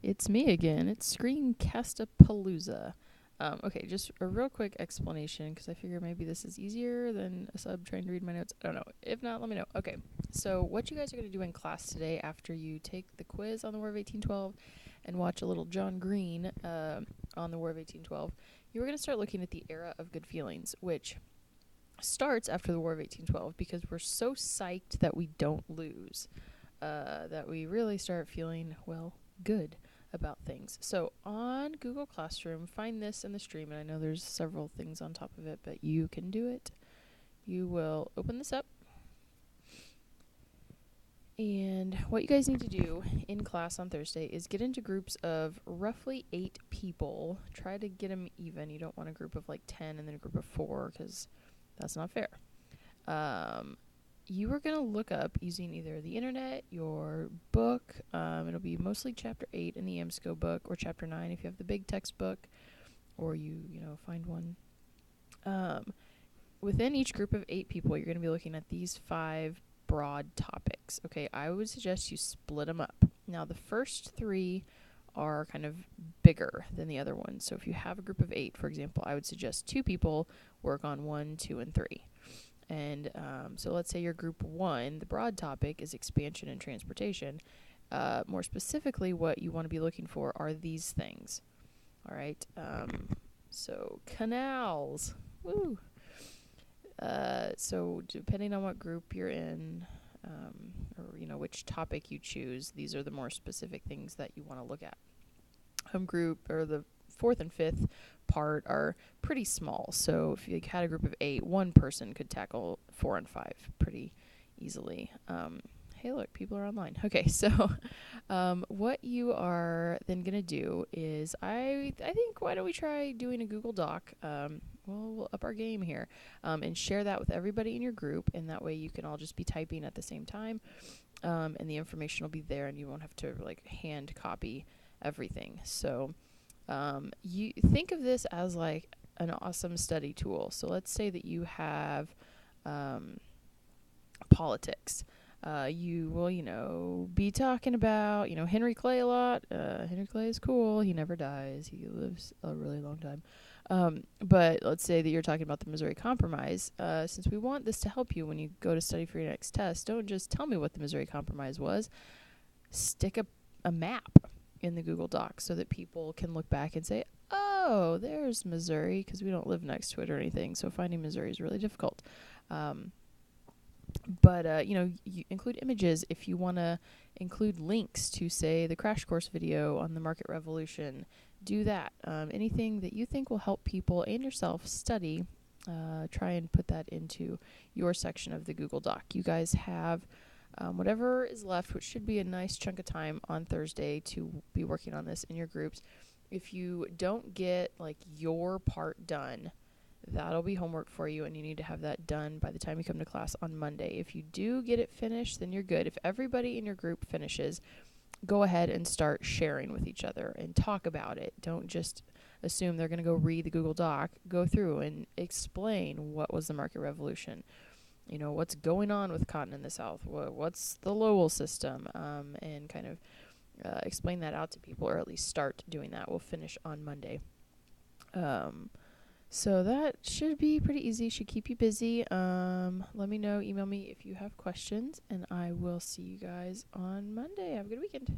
it's me again. It's Screencastapalooza. Okay, just a real quick explanation because I figure maybe this is easier than a sub trying to read my notes. I don't know. If not, let me know. Okay, so what you guys are going to do in class today after you take the quiz on the War of 1812 and watch a little John Green on the War of 1812, you are going to start looking at the era of good feelings, which starts after the War of 1812 because we're so psyched that we don't lose. That we really start feeling, well, good about things. So on Google Classroom, find this in the stream, and I know there's several things on top of it, but you can do it. You will open this up, and what you guys need to do in class on Thursday is get into groups of roughly 8 people. Try to get them even. You don't want a group of like 10 and then a group of 4 because that's not fair. You are going to look up using either the internet, your book. It'll be mostly Chapter 8 in the EMSCO book, or Chapter 9 if you have the big textbook, or you find one. Within each group of 8 people, you're going to be looking at these 5 broad topics. Okay, I would suggest you split them up. Now, the first 3 are kind of bigger than the other ones. So if you have a group of 8, for example, I would suggest 2 people work on 1, 2, and 3. And so let's say your group 1, the broad topic is expansion and transportation. More specifically, what you want to be looking for are these things. All right. So canals. Woo. So depending on what group you're in, or which topic you choose, these are the more specific things that you want to look at. Home group, or the 4th and 5th part, are pretty small. So if you had a group of 8, one person could tackle 4 and 5 pretty easily. Hey, look, people are online. Okay, so what you are then going to do is, I think, why don't we try doing a Google Doc? We'll up our game here and share that with everybody in your group, and that way you can all just be typing at the same time, and the information will be there, and you won't have to hand copy everything. So you think of this as like an awesome study tool. So let's say that you have politics. You will, be talking about, Henry Clay a lot. Henry Clay is cool. He never dies. He lives a really long time. But let's say that you're talking about the Missouri Compromise. Since we want this to help you when you go to study for your next test, don't just tell me what the Missouri Compromise was. Stick a map in the Google Doc so that people can look back and say, oh, there's Missouri, because we don't live next to it or anything, so finding Missouri is really difficult. But you include images if you want to include links to, say, the crash course video on the market revolution. Do that. Anything that you think will help people and yourself study, try and put that into your section of the Google Doc. You guys have whatever is left, which should be a nice chunk of time on Thursday, to be working on this in your groups. If you don't get your part done, that'll be homework for you, and you need to have that done by the time you come to class on Monday. If you do get it finished, then you're good. If everybody in your group finishes, go ahead and start sharing with each other and talk about it. Don't just assume they're going to go read the Google Doc. Go through and explain what was the market revolution. What's going on with cotton in the South? What's the Lowell system? And kind of explain that out to people, or at least start doing that. We'll finish on Monday. So that should be pretty easy. Should keep you busy. Let me know. Email me if you have questions, and I will see you guys on Monday. Have a good weekend.